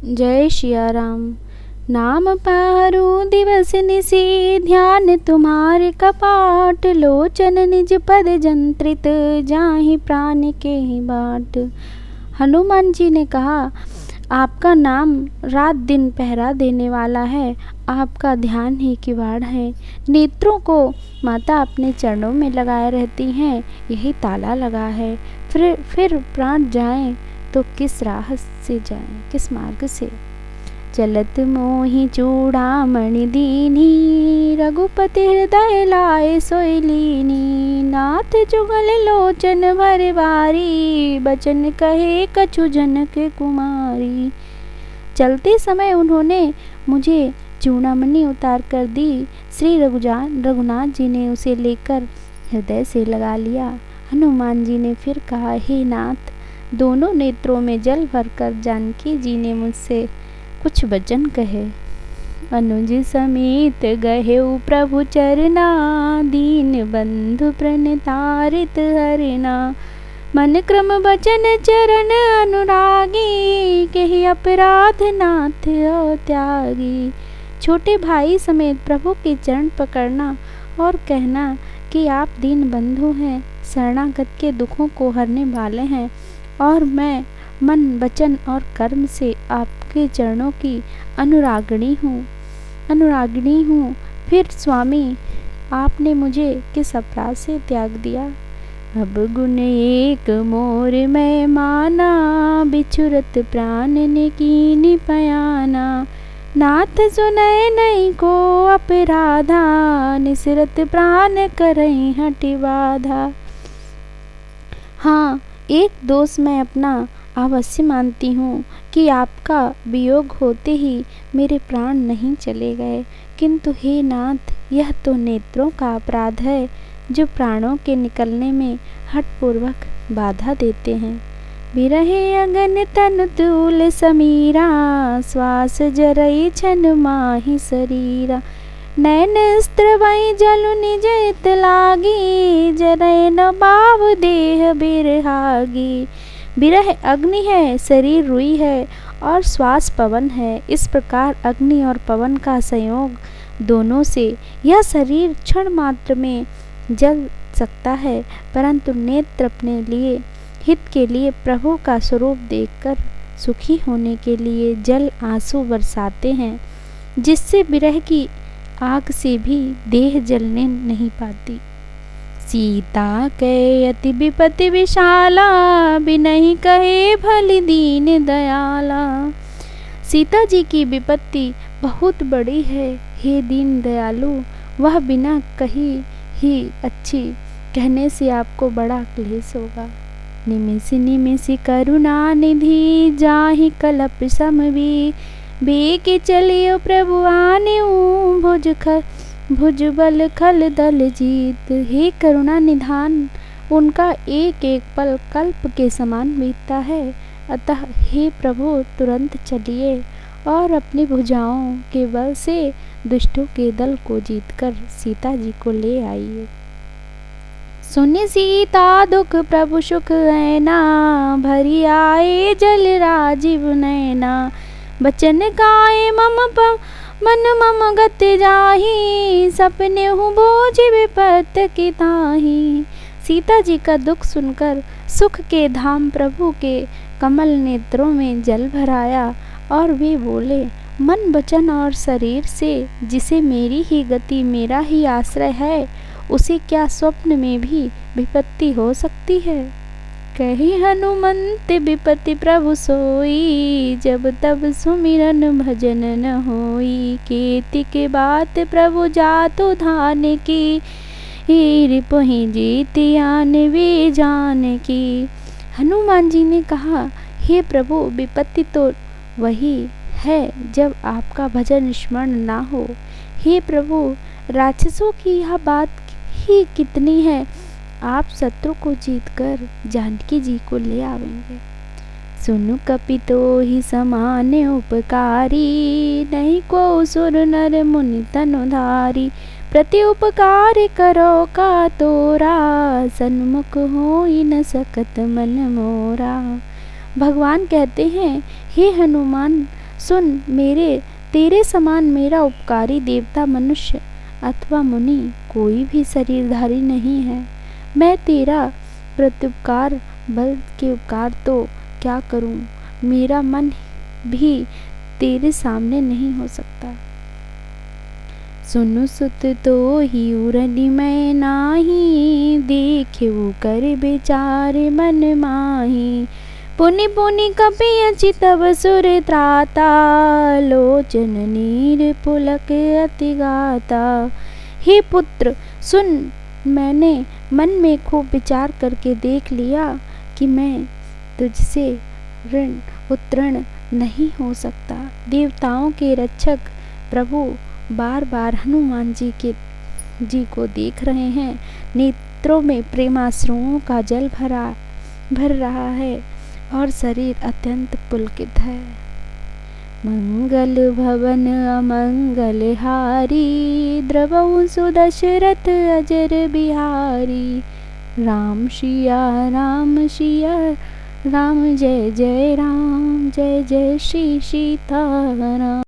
जय सिया राम। नाम पारो दिवस निसी, ध्यान तुम्हारे कपाट, लोचन निज पद जंत्रित, जाहि प्राण के बाट। हनुमान जी ने कहा, आपका नाम रात दिन पहरा देने वाला है, आपका ध्यान ही किवाड़ है। नेत्रों को माता अपने चरणों में लगाए रहती हैं, यही ताला लगा है। फिर प्राण जाएं तो किस राह से जाएं, किस मार्ग से। चलत मोहि चूड़ामणि दीनी, रघुपति हृदय लाए सोई लीनी। नाथ जुगल लोचन भर बारी, बचन कहे कछु जनक कुमारी। चलते समय उन्होंने मुझे चूड़ामणि उतार कर दी। श्री रघुनाथ जी ने उसे लेकर हृदय से लगा लिया। हनुमान जी ने फिर कहा, हे नाथ, दोनों नेत्रों में जल भरकर जानकी जी ने मुझसे कुछ वचन कहे। अनुज समेत गहेउ प्रभु चरना, दीन बंधु प्रणतारित हरना। मन क्रम वचन चरण अनुरागी, कहि अपराध नाथ त्यागी। छोटे भाई समेत प्रभु के चरण पकड़ना और कहना कि आप दीन बंधु हैं, शरणागत के दुखों को हरने वाले हैं, और मैं मन वचन और कर्म से आपके चरणों की अनुरागिणी हूँ। फिर स्वामी, आपने मुझे किस अपराध से त्याग दिया। अब गुण एक मोर मैं माना, बिछुरत प्राण ने कीनी पयाना। नाथ सुनय नहीं को अपराधा, निसरत प्राण करई हटि बाधा। हाँ, एक दोष मैं अपना अवश्य मानती हूँ कि आपका वियोग होते ही मेरे प्राण नहीं चले गए, किंतु हे नाथ, यह तो नेत्रों का अपराध है जो प्राणों के निकलने में हठपूर्वक बाधा देते हैं। बिरहे अगन तन तूल समीरा, श्वास जरई छन माहि शरीरा। नैन स्त्रवई जलु निज हित लागी, जरय न बाव देह बिरहागी। बिरह अग्नि है, शरीर रुई है और श्वास पवन है। इस प्रकार अग्नि और पवन का संयोग दोनों से यह शरीर क्षण मात्र में जल सकता है, परंतु नेत्र अपने लिए हित के लिए प्रभु का स्वरूप देखकर सुखी होने के लिए जल आंसू बरसाते हैं, जिससे बिरह की आग से भी देह जलने नहीं पाती। सीता के अति विपति विशाला, बिनहि कहे भली दीन दयाला। सीता जी की विपत्ति बहुत बड़ी है, हे दीन दयालु, वह बिना कही ही अच्छी कहने से आपको बड़ा क्लेश होगा। निमिषि निमिषि करुणा निधि, जाहि कलप समवी। बेके चलियो प्रभु आनेऊ, भुज बल खल दल जीत। हे करुणा निधान, उनका एक एक पल कल्प के समान बीतता है, अतः हे प्रभु तुरंत चलिए और अपनी भुजाओं के बल से दुष्टों के दल को जीतकर सीता जी को ले आइए। सुनि सीता दुख प्रभु सुख ऐना, भरी आए जल राजीव नैना। बचन गाए मन मम गति जाहि, सपने हूँ बोझ विपत की ताहि। सीता जी का दुख सुनकर सुख के धाम प्रभु के कमल नेत्रों में जल भराया और वे बोले, मन वचन और शरीर से जिसे मेरी ही गति मेरा ही आश्रय है, उसे क्या स्वप्न में भी विपत्ति हो सकती है। कही हनुमंत विपत्ति प्रभु सोई, जब तब सुमिरन भजन न होई। केति के बात प्रभु जातु धान की, रिपुहि जीति आन वे जान की। हनुमान जी ने कहा, हे प्रभु, विपत्ति तो वही है जब आपका भजन स्मरण ना हो। हे प्रभु, राक्षसों की यह बात ही कितनी है, आप शत्रु को जीतकर जानकी जी को ले आवेंगे। सुनु कपितो ही समान उपकारी, नहीं को सुर नर मुनि तनुधारी। प्रति उपकार करो का तोरा, सन्मुख होई न सकत मन मोरा। भगवान कहते हैं, हे हनुमान, सुन मेरे, तेरे समान मेरा उपकारी देवता, मनुष्य अथवा मुनि कोई भी शरीरधारी नहीं है। मैं तेरा प्रत्युपकार बल के उपकार तो क्या करूं, मेरा मन भी तेरे सामने नहीं हो सकता। सुनु सुत तो ही उरनी मैं नाही, देखियो कर विचार मन माही। पुनि पुनि कपि तब सुर त्राता, लोचन नीर पुलक अति गाता। हे पुत्र सुन, मैंने मन में खूब विचार करके देख लिया कि मैं तुझसे ऋण उत्तीर्ण नहीं हो सकता। देवताओं के रक्षक प्रभु बार बार हनुमान जी को देख रहे हैं। नेत्रों में प्रेमाश्रुओं का जल भर रहा है और शरीर अत्यंत पुलकित है। मंगल भवन अमंगल हारी, द्रवहु सुदशरथ अजर बिहारी। राम सिया राम, जय जय राम, जय जय श्री सीताराम।